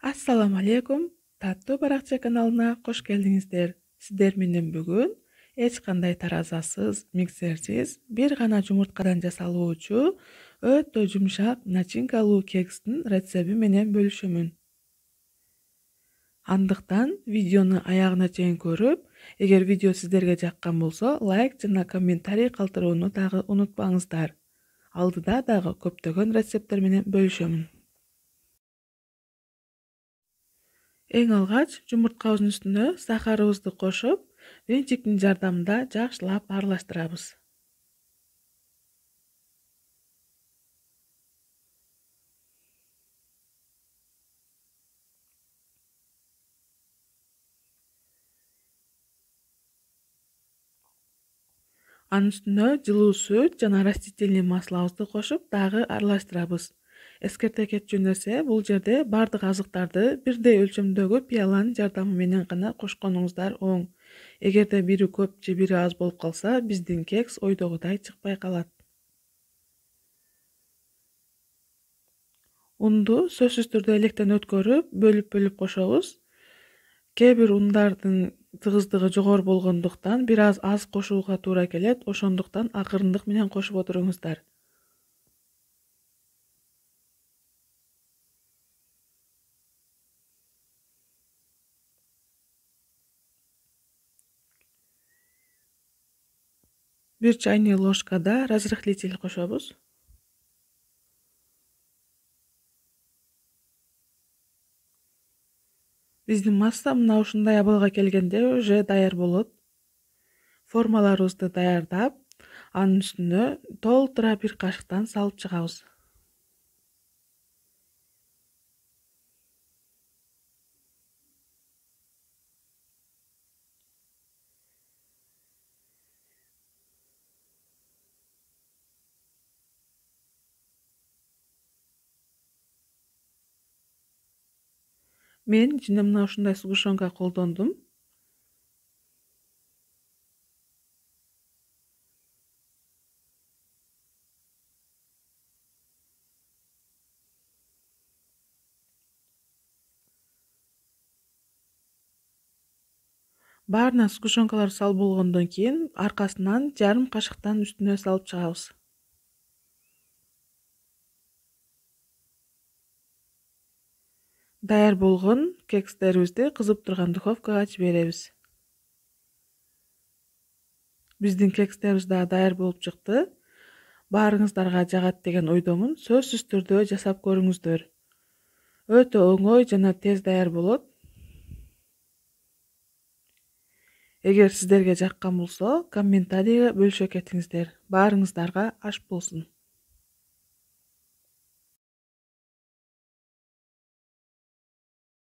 Assalamu alaikum. Таттуу баракча каналына кош келдиңиздер. Сиздер менен бүгүн эч кандай таразасыз, миксерсиз, бир гана жумурткадан жасалуучу өтө жумшак начинкалуу кекстин рецепти менен бөлүшөмүн. Андыктан видеону аягына чейин көрүп, эгер видео сиздерге жаккан болсо, лайк жана комментарий калтырууну дагы унутпаңыздар. Алдыда дагы көптөгөн рецепттер менен бөлүшөмүн. Эң алгач жумурткабыздын үстүнө сахарыбызды кошуп, венчиктин жардамында жакшылап аралаштырабыз. Анын үстүнө жылуу сүт жана растительный маслобузду кошуп, дагы аралаштырабыз. Эскерте кетчү нерсе, бул жерде бардык азыктарды бирдей өлчөмдөгү пияланын жардамы менен гана кошконуңуздар оң. Эгерде бири көп же бири аз болуп калса, биздин кекс ойдогудай чыкпай калат. Унду сөзсүз түрдө электен өткөрүп, бөлүп кошобуз. Кээ бир ундардын тыгыздыгы жогору болгондуктан бир аз кошууга туура келет, ошондуктан акырындык менен кошуп отуруңуздар. Бир чайный ложкада разрыхлитель кошобуз. Биздин масса мына ушундай абалга келгенде уже даяр болот. Формаларыбызды даярдап, анын үстүнө толтура бир кашыктан салып чыгабыз. Мен жана мына ушундай сгущенка колдондум. Баарына сгущенкалар салып болгондон кийин аркасынан жарым кашыктан үстүнө салып чыгабыз. Даяр болгон кекстерибизди кызып турган духовкага жиберебиз. Биздин кекстерибиз да даяр болуп чыкты. Баарыңыздарга жагат деген ойдомун. Сөзсүз түрдө жасап көрүңүздөр. Өтө оңой жана тез даяр болот. Эгер сиздерге жаккан болсо, комментарийге бөлүшө кетиңиздер. Баарыңыздарга аш болсун.